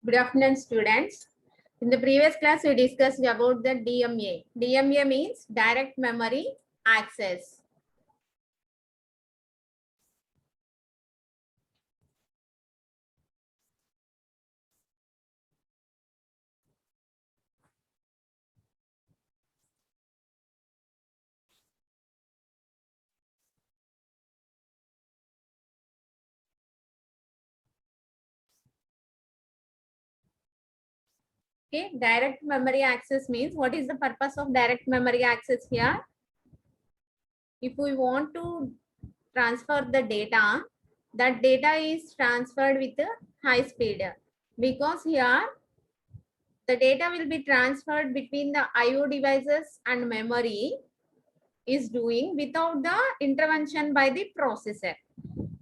Good afternoon, students. In the previous class, we discussed about the DMA. DMA means direct memory access. Okay, direct memory access means what is the purpose of direct memory access here? If we want to transfer the data, that data is transferred with a high speed because here the data will be transferred between the IO devices and memory is doing without the intervention by the processor.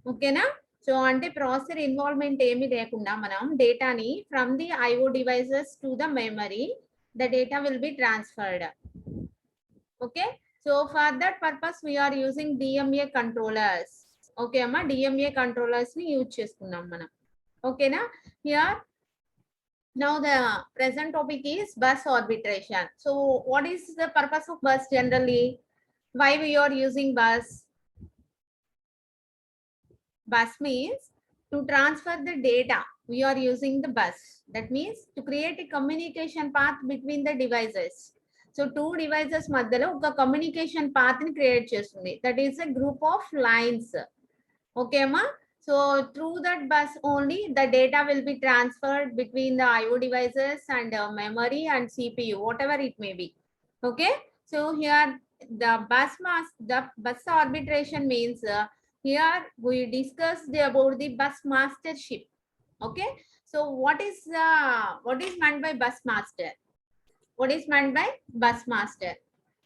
Okay na? So ante processor involvement emi lekunda manam data ni from the IO devices to the memory, the data will be transferred. Okay, so for that purpose we are using DMA controllers. Okay amma, DMA controllers ni use cheskunnam manam. Okay na? Here now the present topic is bus arbitration. So what is the purpose of bus generally? Why we are using bus? Bus means to transfer the data. We are using the bus. That means to create a communication path between the devices. So two devices madhyalo oka communication path ni create chestundi. That is a group of lines. Okay ma? So through that bus only the data will be transferred between the IO devices and memory and CPU, whatever it may be. Okay, so here the bus arbitration means here we discussed about the bus mastership. Okay, so what is meant by bus master? What is meant by bus master?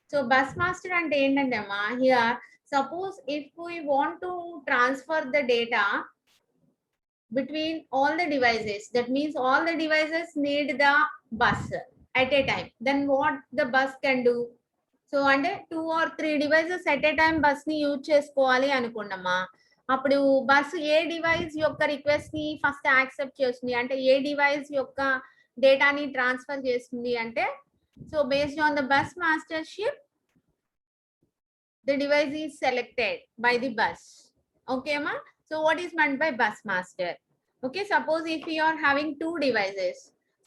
So bus master and ఏంటంటేమా here suppose if we want to transfer the data between all the devices, that means all the devices need the bus at a time, then what the bus can do? So అంటే 2 or 3 devices at a time bus ని use చేసుకోవాలి అనుకున్నామా, అప్పుడు bus ఏ device యొక్క request ని first accept చేస్తుంది, అంటే ఏ డివైస్ యొక్క డేటాని ట్రాన్స్ఫర్ చేస్తుంది అంటే, so based on the bus mastership the device is selected by the bus. Okay ma? So what is meant by bus master? Okay, suppose if you are having 2 devices,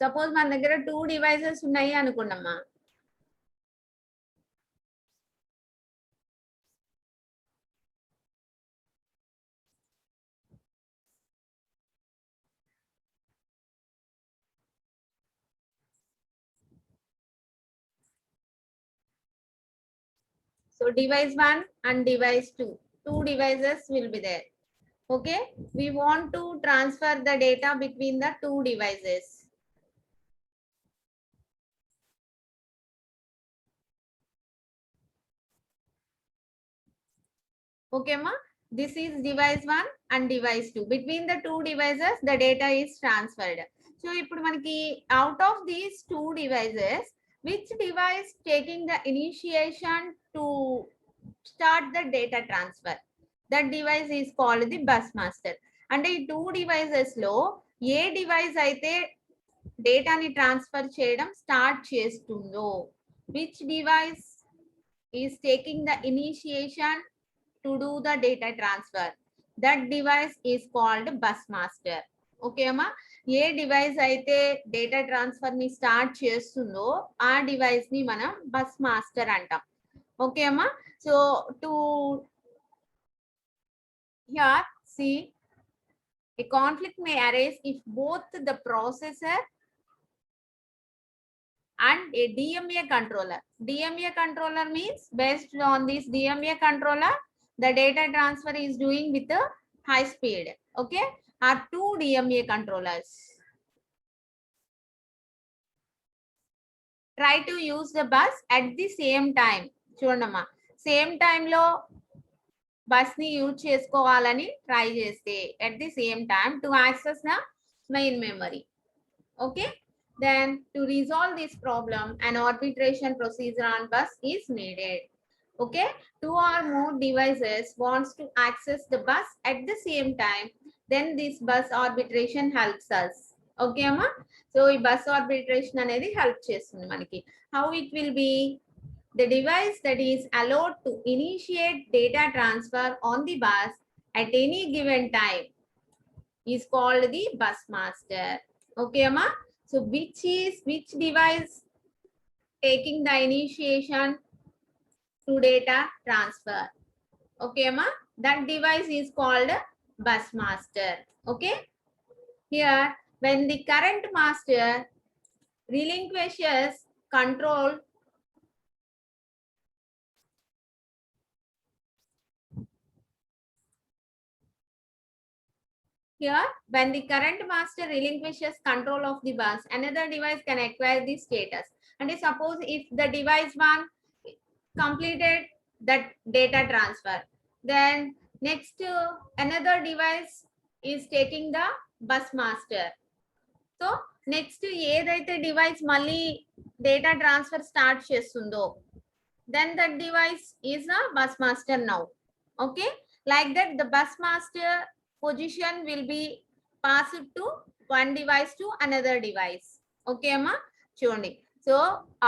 suppose మన దగ్గర 2 devices ఉన్నాయి అనుకున్నామా, so device 1 and device 2, 2 devices will be there. Okay, we want to transfer the data between the 2 devices. Okay ma, this is device 1 and device 2. Between the 2 devices the data is transferred. So ఇప్పుడు మనకి out of these 2 devices, which device taking the initiation to start the data transfer? That device is called the bus master. అంటే ఈ 2 devices లో ఏ device అయితే డేటాని transfer చేయడం start చేస్తుందో, which device is taking the initiation to do the data transfer, that device is called bus master. Okay amma, ఏ device అయితే డేటా ట్రాన్స్ఫర్ ని స్టార్ట్ చేస్తుందో ఆ డివైస్ ని మనం బస్ మాస్టర్ అంటాం. ఓకే అమ్మా, so to hear see a conflict may arise if both the processor and a DMA controller. DMA controller means based on this DMA controller the data transfer is doing with a high speed. Okay, are 2 DMA controllers try to use the bus at the same time. చూడమ్మా, same time లో bus ని use చేసుకోవాలని try చేస్తే at the same time to access the main memory. Okay, then to resolve this problem an arbitration procedure on bus is needed. Okay, 2 or more devices wants to access the bus at the same time, then this bus arbitration helps us. Okay అమ్మా. So ఈ bus arbitration అనేది help చేస్తుంది మనకి. How it will be, the device that is allowed to initiate data transfer on the bus at any given time is called the bus master. Okay amma. So which device taking the initiation to data transfer? Okay amma, that device is called bus master. Okay, here when the current master relinquishes control here, when the current master relinquishes control of the bus, another device can acquire the status. And suppose if the device one completed that data transfer, then next another device is taking the bus master. So next ఏదైతే device మళ్ళీ data transfer start చేస్తుందో, then that device is a bus master now. Okay, like that the bus master position will be passed to one device to another device. Okay amma, చూడండి. So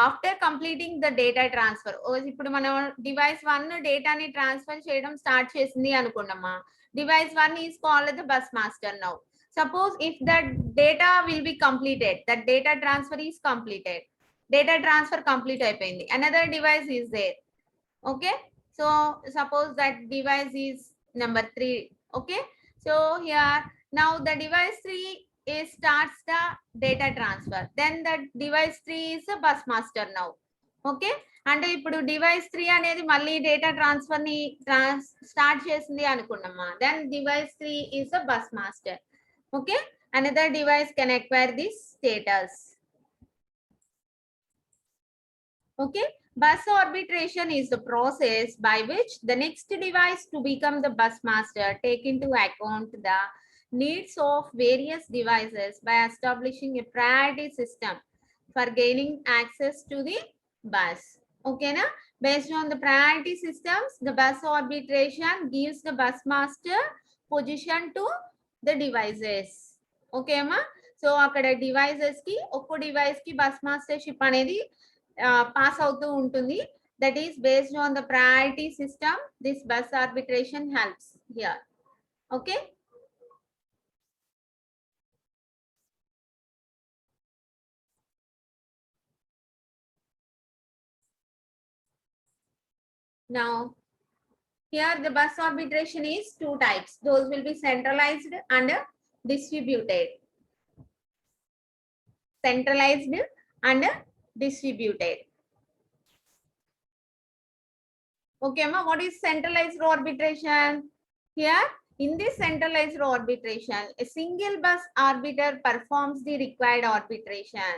after completing the data transfer, ఇప్పుడు మనం device 1 డేటాని transfer చేయడం start చేసింది అనుకోండమ్మా, device 1 is called the bus master now. Suppose if that data will be completed, that data transfer is completed, data transfer complete అయిపోయింది, another device is there. Okay, so suppose that device is number 3. Okay, so here now the device 3 is starts the data transfer, then that device 3 is a bus master now. Okay, అంటే ఇప్పుడు device 3 అనేది మళ్ళీ data transfer ని start చేసింది అనుకున్నామా, then device 3 is a bus master. Okay, another device can acquire this status. Okay, bus arbitration is the process by which the next device to become the bus master take into account the needs of various devices by establishing a priority system for gaining access to the bus. Okay na, based on the priority systems, the bus arbitration gives the bus master position to the devices. Okay ma, so akkada devices ki okko device ki bus mastership anedi pass అవుతూ ఉంటుంది. That is based on the priority system. This bus arbitration helps here. Okay, now here the bus arbitration is 2 types. Those will be centralized and distributed. Centralized and distributed. Okay ma, what is centralized arbitration? Here in this centralized arbitration, a single bus arbiter performs the required arbitration.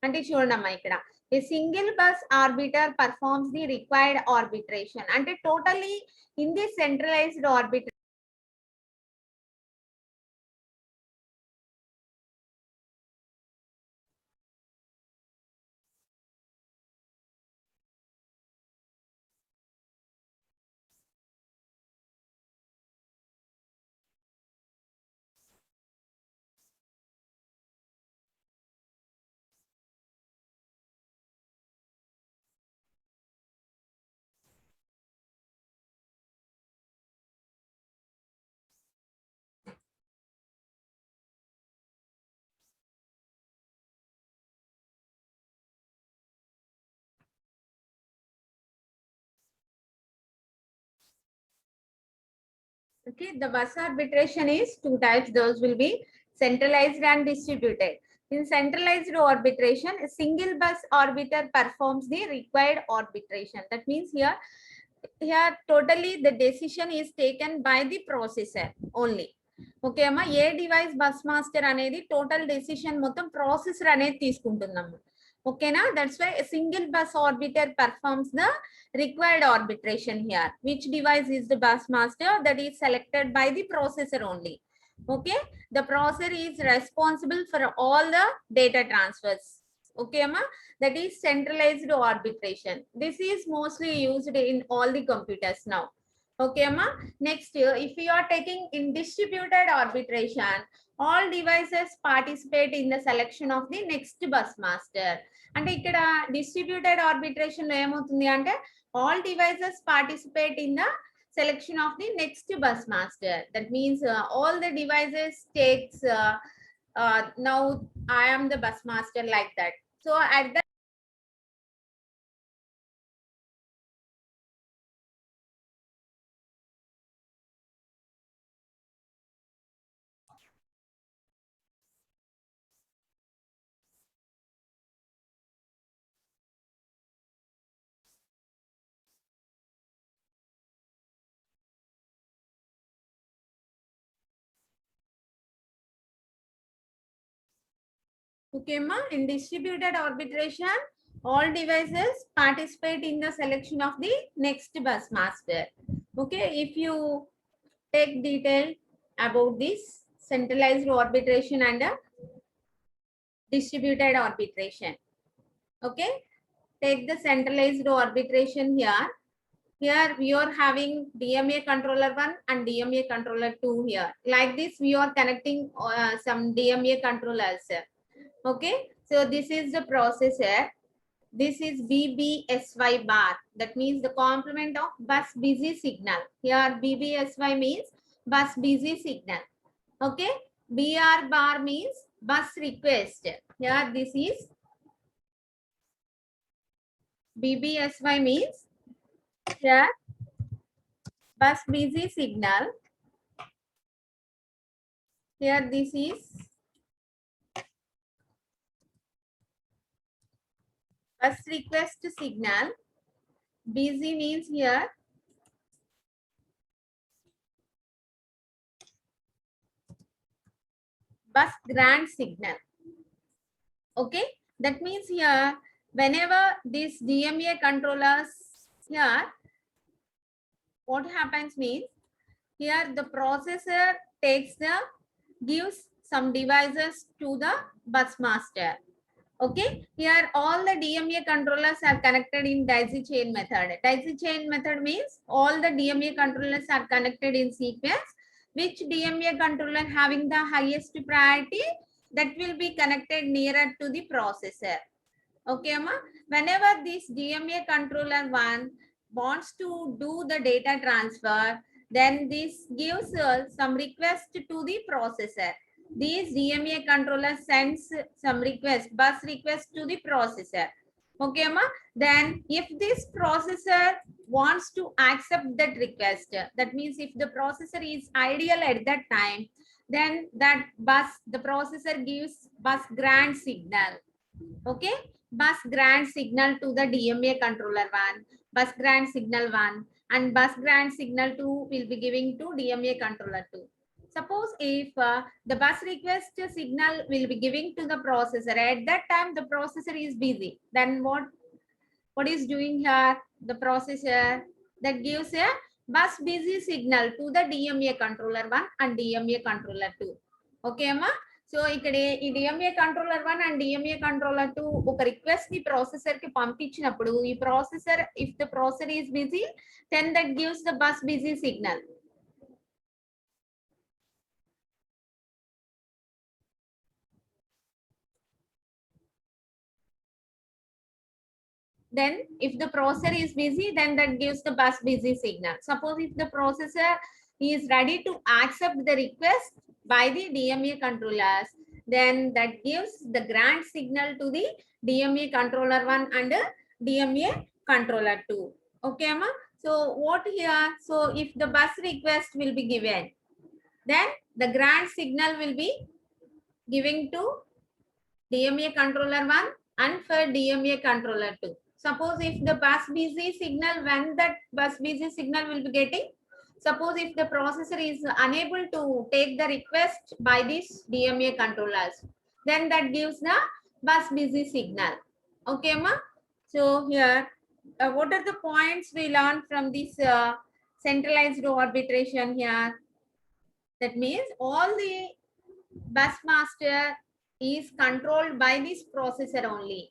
అంటే చూడమ్మా ఇక్కడ a single bus arbiter performs the required arbitration. అంటే totally in this centralized arbitration Okay, the bus arbitration is 2 types. Those will be centralized and distributed. In centralized arbitration, a single bus arbiter performs the required arbitration. That means here totally the decision is taken by the processor only. Okay amma, ఏ device bus master అనేది total decision మొత్తం processor అనేది తీసుకుంటుందమ్మా. ఓకేనా, that's why single bus arbiter performs the required arbitration here. Which device is the bus master? That is selected by the processor only. Okay, the processor is responsible for all the data transfers. Okay amma, that is centralized arbitration. This is mostly used in all the computers now. Okay amma, next if you are taking in distributed arbitration, all devices participate in the selection of the next bus master. అంటే ఇక్కడ distributed arbitration లో ఏమవుతుంది అంటే all devices participate in the selection of the next bus master. That means all the devices takes now I am the bus master, like that. So at that okay, ma, in distributed arbitration, all devices participate in the selection of the next bus master. Okay, if you take detail about this centralized arbitration and distributed arbitration. Okay, take the centralized arbitration here. Here we are having DMA controller 1 and DMA controller 2 here. Like this, we are connecting some DMA controllers. Okay, so this is the processor. This is BBSY bar. That means the complement of bus busy signal. Here BBSY means bus busy signal. Okay, BR bar means bus request. Here this is BBSY means here bus busy signal. Here this is bus request signal. Busy means here bus grant signal. Okay, that means here whenever this DMA controllers here, what happens means here the processor takes the gives some devices to the bus master. Okay, here all the DMA controllers are connected in daisy chain method. Daisy chain method means all the DMA controllers are connected in sequence. Which DMA controller having the highest priority, that will be connected nearer to the processor. Okay, ma, whenever this DMA controller 1 wants to do the data transfer, then this gives some request to the processor. These DMA controller sends some request, bus request to the processor. Okay, ma, then if this processor wants to accept that request, that means if the processor is ideal at that time, then that bus, the processor gives bus grant signal. Okay, bus grant signal to the DMA controller 1, bus grant signal 1, and bus grant signal 2 will be giving to DMA controller 2. Suppose if the bus request signal will be giving to the processor, at that time the processor is busy, then what is doing here? The processor that gives a bus busy signal to the DMA controller 1 and DMA controller 2. Okay, ma, so ఇక్కడ ఈ DMA controller 1 and DMA controller 2 ఒక request ని processor కి పంపించినప్పుడు ఈ processor if the processor is busy then that gives the bus busy signal. Then if the processor is busy, then that gives the bus busy signal. Suppose if the processor is ready to accept the request by the DMA controllers, then that gives the grant signal to the DMA controller 1 and DMA controller 2. Okay, ma? So what here? So if the bus request will be given, then the grant signal will be giving to DMA controller 1 and for DMA controller 2. Suppose if the bus busy signal, when that bus busy signal will be getting, suppose if the processor is unable to take the request by these DMA controllers, then that gives the bus busy signal. Okay, ma? So here, what are the points we learned from this centralized arbitration here? That means all the bus master is controlled by this processor only.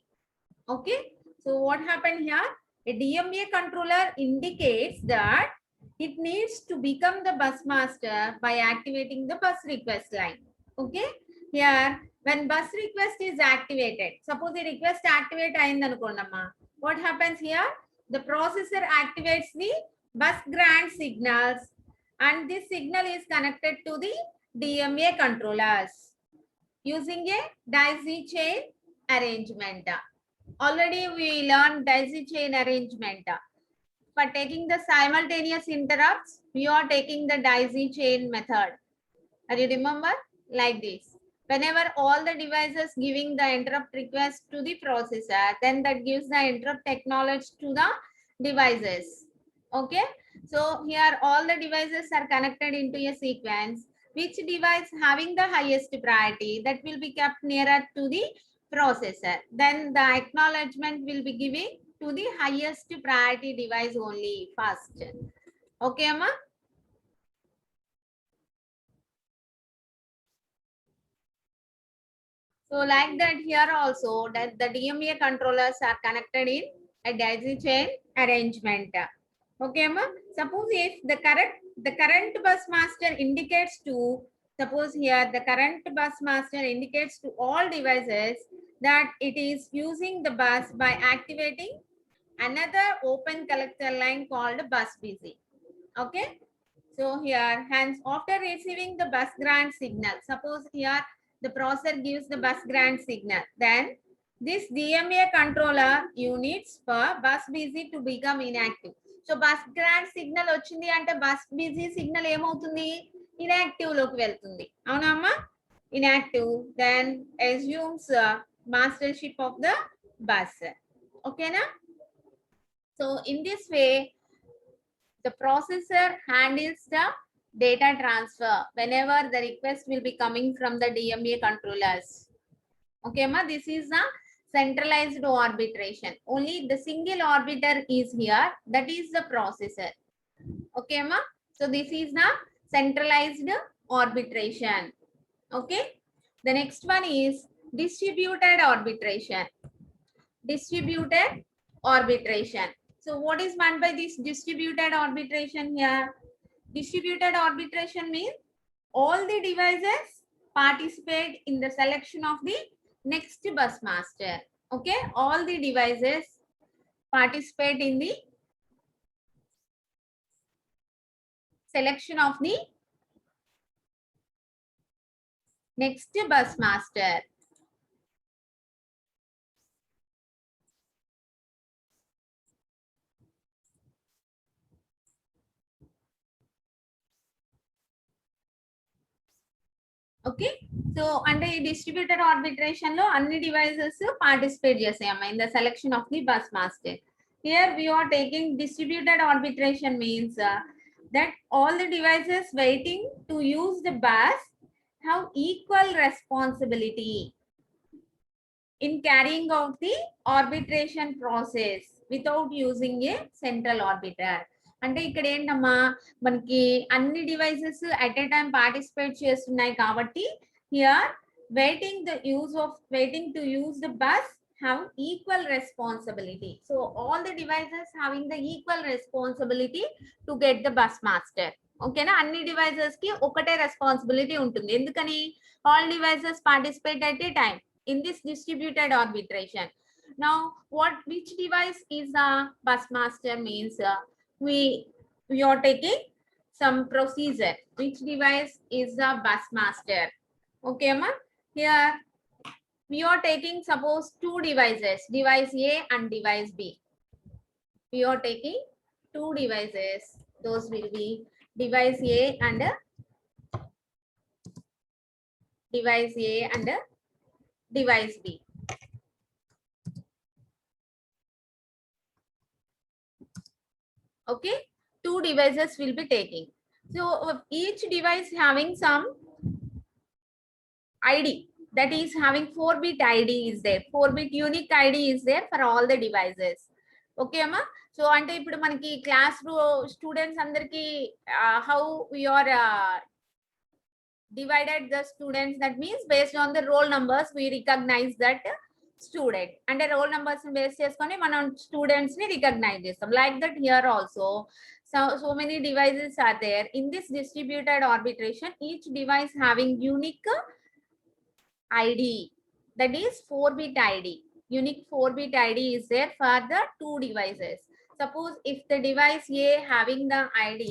Okay, so what happened here? A DMA controller indicates that it needs to become the bus master by activating the bus request line. Okay, here when bus request is activated, suppose the request activate ayindannukondamma, what happens here? The processor activates the bus grant signals, and this signal is connected to the DMA controllers using a daisy chain arrangement. Already we learned daisy chain arrangement. For taking the simultaneous interrupts, we are taking the daisy chain method. Are you remember? Like this. Whenever all the devices giving the interrupt request to the processor, then that gives the interrupt acknowledged to the devices. Okay. So here all the devices are connected into a sequence. Which device having the highest priority, that will be kept nearer to the processor. Then the acknowledgement will be giving to the highest priority device only first. Okay, Amma? So like that here also that the DMA controllers are connected in a daisy chain arrangement. Okay, ma? Suppose if the current bus master indicates to, suppose here the current bus master indicates to all devices that it is using the bus by activating another open collector line called bus busy. Okay. So here, hence after receiving the bus grant signal, suppose here the processor gives the bus grant signal, then this DMA controller units for bus busy to become inactive. So bus grant signal వచ్చింది అంటే bus busy signal ఏమవుతుంది? Inactive లోకి వెళ్తుంది. అవునా అమ్మా? Inactive then assumes mastership of the bus. Okay na? So in this way, the processor handles the data transfer whenever the request will be coming from the DMA controllers. Okay, ma, this is the centralized arbitration. Only the single arbiter is here, that is the processor. Okay, ma. So this is the centralized arbitration. Okay. The next one is distributed arbitration. Distributed arbitration. So what is meant by this distributed arbitration here? Distributed arbitration means all the devices participate in the selection of the next bus master. Okay, all the devices participate in the selection of the next bus master. Okay so అంటే ఈ distributed arbitration లో అన్ని devices participate చేసాయమ్మా in the selection of the bus master. Here we are taking distributed arbitration means that all the devices waiting to use the bus have equal responsibility in carrying out the arbitration process without using a central arbiter. అంటే ఇక్కడ ఏంటమ్మా మనకి అన్ని devices at a time participate చేస్తున్నాయి కాబట్టి here waiting to use the bus have equal responsibility. So all the devices having the equal responsibility to get the bus master. ఓకేనా అన్ని devices కి ఒకటే రెస్పాన్సిబిలిటీ ఉంటుంది ఎందుకని all devices participate at a time in this distributed arbitration. Now which device is the bus master means we are taking some procedure. Which device is the bus master? Okay, ma. Here we are taking suppose two devices, device A and device B. We are taking two devices. Those will be device A and device A and device B. Okay, two devices will be taking. So each device having some ID, that is having 4-bit ID is there, 4-bit unique ID is there for all the devices. Okay amma. So ante ippudu manaki class students andarki how we are divided the students, that means based on the roll numbers we recognize that student, and roll numbers base cheskoni manam students ni recognize chestam. Like that here also so many devices are there in this distributed arbitration, each device having unique ID. That is 4-bit ID. Unique 4-bit ID is there for the two devices. Suppose if the device A having the ID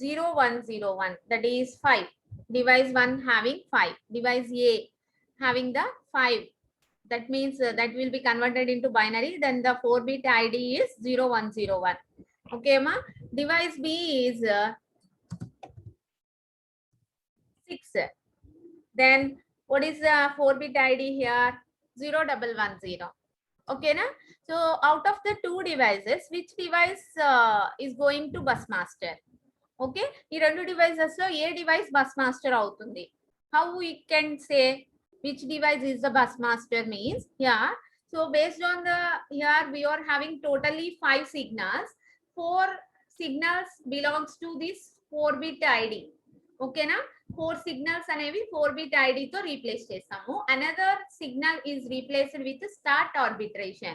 0101, that is 5. Device 1 having 5. Device A having the 5. That means that will be converted into binary. Then the 4-bit ID is 0101. Okay, ma. Device B is 6. Then what is the 4-bit ID here? 0110. Okay, na? So out of the two devices, which device is going to bus master? Okay, ఈ రెండు devices లో ఏ device bus master అవుతుంది? How we can say which device is the bus master means, yeah. So based on the, here we are having totally 5 signals. 4 signals belongs to this 4-bit ID. Okay na? 4 signals అనేవి 4-bit ID తో replace చేస్తాము. Another signal is replaced with start arbitration.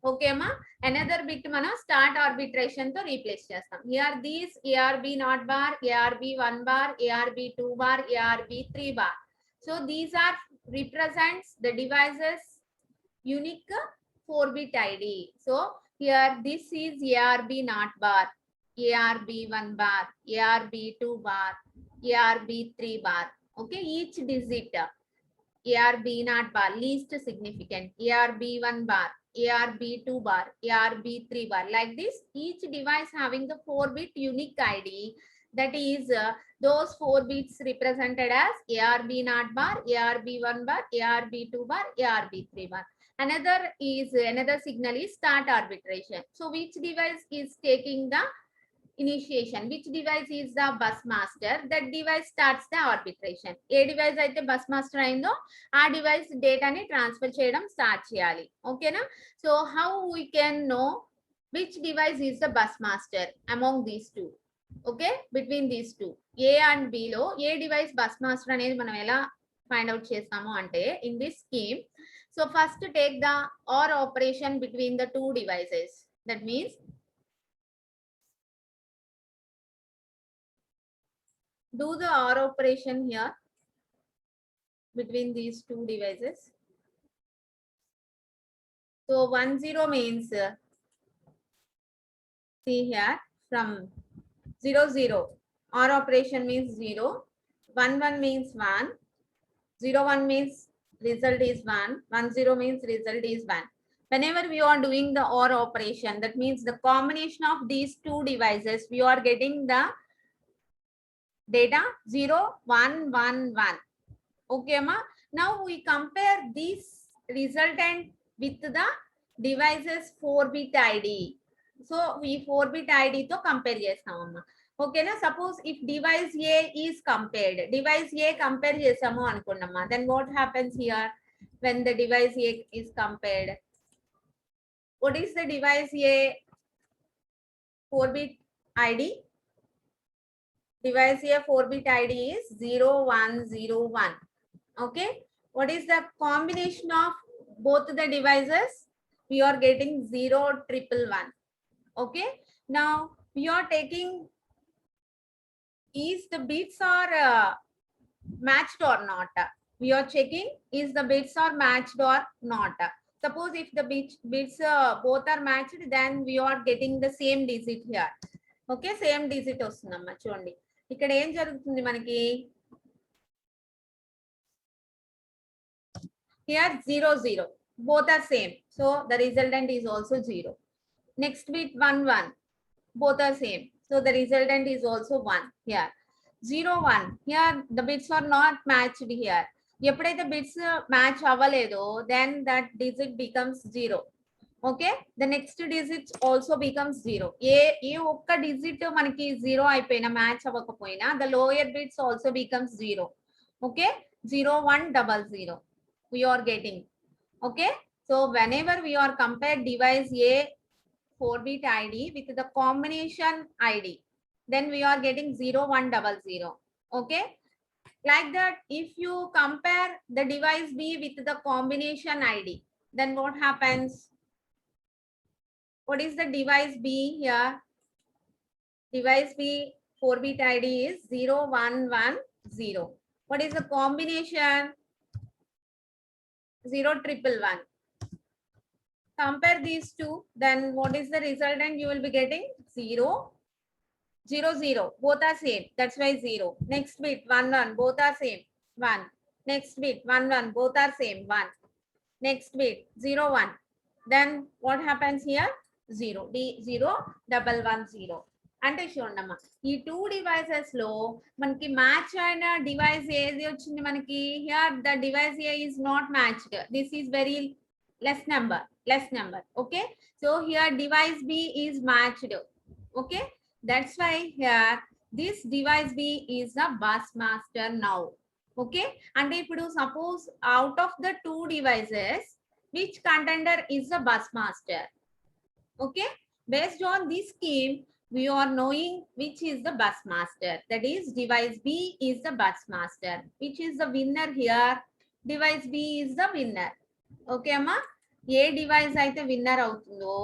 Okay ma, another bit mana start arbitration to replace chestam. Here these ARB not bar, ARB 1 bar, ARB 2 bar, ARB 3 bar. So these are represents the devices unique 4-bit ID. So here this is ARB not bar, ARB 1 bar, ARB 2 bar, ARB 3 bar. Okay, each digit ARB not bar least significant, ARB 1 bar, ARB 2 bar, ARB 3 bar. Like this, each device having the 4-bit unique ID. That is those 4 bits represented as ARB not bar, ARB 1 bar, ARB 2 bar, ARB 3 bar. Another signal is start arbitration. So which device is taking the initiation? Which device is the bus master? That device starts the arbitration. ఏ device అయితే bus master అయిందో ఆ device డేటాని transfer చేయడం start చేయాలి. ఓకేనా? So how we can know which device is the bus master among these two? Okay, between these two A and B లో ఏ డివైస్ బస్ మాస్టర్ అనేది మనం ఎలా ఫైండ్ అవుట్ చేస్తాము అంటే, in this scheme, so first take the OR operation between the two devices. That means do the OR operation here between these two devices. So 10 means see here from 00 OR operation means 0, 11 means 1, 01 means result is 1, 10 means result is 1. Whenever we are doing the OR operation, that means the combination of these two devices, we are getting the data 0, 1, 1, 1. Okay, ma. Now we compare this resultant with the devices 4-bit ID. So we 4-bit ID to compare చేస్తాము అమ్మా. Okay na? Suppose if device A is compared, device A compare చేసాము అనుకున్నామా, then what happens here when the device A is compared? What is the device A 4-bit ID? Device A 4-bit ID is 0101. Okay, what is the combination of both the devices? We are getting 0111. Okay, now we are taking, is the bits are matched or not? We are checking is the bits are matched or not. Suppose if the bits both are matched, then we are getting the same digit here. Okay, same digit వస్తుందమ్మా. చూడండి ఇక్కడ ఏం జరుగుతుంది మనకి, here 0 0, both are same, so the resultant is also 0. Next bit 1 1, both are same, so the resultant is also 1. Here 0 1, here the bits are not matched. Here ఎప్పుడైతే bits match అవ్వలేదో, then that digit becomes 0. Okay, the next digit also becomes 0. ఏ ఒక్క digit మనకి 0 అయిపోయినా, match అవ్వకపోయినా, the lower bits also becomes 0. Okay, 0100 we are getting. Okay, so whenever we are compare device A 4-bit ID with the combination ID, then we are getting 0100. Okay, like that, if you compare the device B with the combination ID, then what happens? What is the device B here? Device B 4-bit ID is 0110. What is the combination? 0, 111. Compare these two, then what is the resultant? You will be getting 0, 0, 0. Both are same. That's why 0. Next bit 1, 1. Both are same. 1. Next bit 1, 1. Both are same. 1. Next bit 0, 1. Then what happens here? 0. D 0, 1, 1, 0. అంటే చూడమ్మా ఈ two devices లో మనకి match అయిన device ఏది వచ్చింది మనకి here the device A is not matched this is very less number. Okay, so here device B is matched. Okay, that's why here this device B is the bus master now. Okay, and if you suppose out of the two devices which contender is the bus master. Okay, based on this scheme we are knowing which is the bus master, that is device B is the bus master. Which is the winner here? Device B is the winner. Okay amma, ఏ device అయితే winner అవుతుందో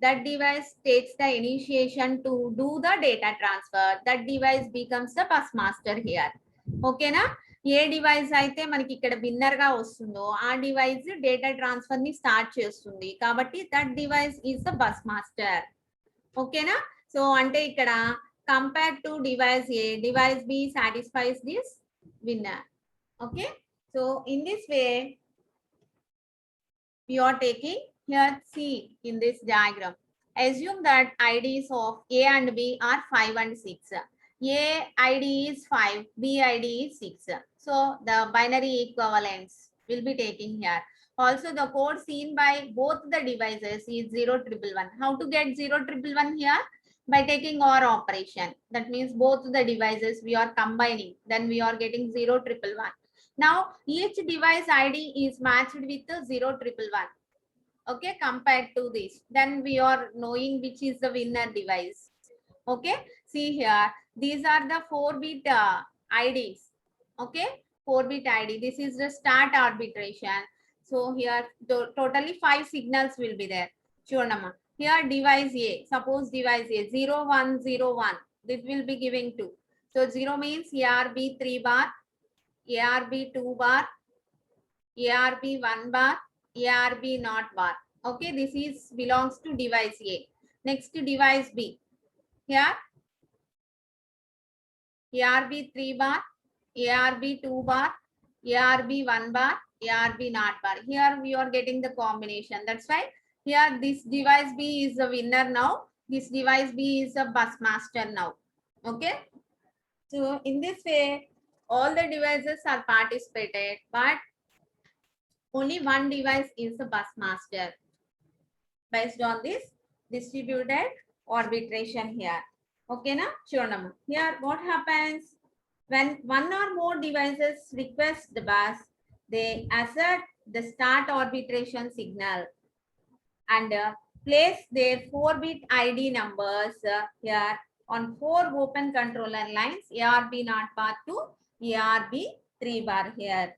that device takes the initiation to do the data transfer. That device becomes the bus master here. ఓకేనా, ఏ device అయితే మనకి ఇక్కడ winner గా వస్తుందో ఆ డివైస్ డేటా ట్రాన్స్ఫర్ ని స్టార్ట్ చేస్తుంది కాబట్టి that device is the bus master. ఓకేనా, సో అంటే ఇక్కడ compare to device A device B satisfies this winner. Okay, so in this way we are taking here C in this diagram. Assume that IDs of A and B are 5 and 6. A ID is 5, B ID is 6. So the binary equivalence will be taking here. Also the code seen by both the devices is 0, 111. How to get 0, 111 here? By taking OR operation. That means both the devices we are combining. Then we are getting 0, 111. Now each device ID is matched with 0, 111. Okay, compared to this, then we are knowing which is the winner device. Okay, see here, these are the 4-bit IDs. Okay, 4-bit ID. This is the start arbitration. So here totally 5 signals will be there. Chudamma, here device A, suppose device A 0, 1, 0, 1. This will be giving 2. So 0 means ARB 3 bar, ARB 2 bar, ARB 1 bar, ARB not bar. Okay, this is belongs to device A. Next to device B. Here ARB 3 bar, ARB 2 bar, ARB 1 bar, ARB not bar. Here we are getting the combination. That's why here this device B is the winner now. This device B is a bus master now. Okay, so in this way all the devices are participated, but only one device is the bus master based on this distributed arbitration here. Okay na, Chudamma, here what happens when one or more devices request the bus, they assert the start arbitration signal and place their 4-bit ID numbers here on 4 open controller lines ARB not bar to ARB 3 bar here.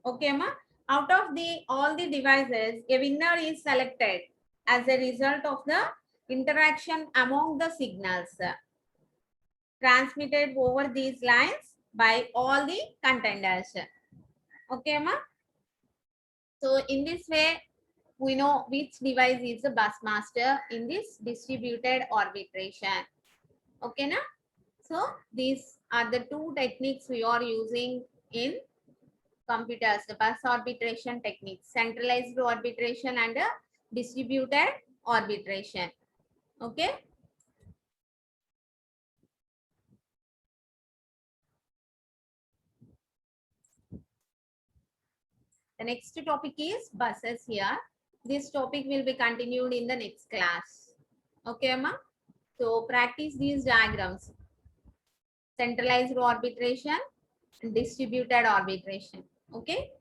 Okay ma, out of the all the devices a winner is selected as a result of the interaction among the signals transmitted over these lines by all the contenders. Okay ma, so in this way we know which device is the bus master in this distributed arbitration. Okay na, so these are the two techniques we are using in computers, the bus arbitration techniques, centralized arbitration and distributed arbitration. Okay, the next topic is buses here. This topic will be continued in the next class. Okay amma, so practice these diagrams, centralized arbitration and distributed arbitration. Okay.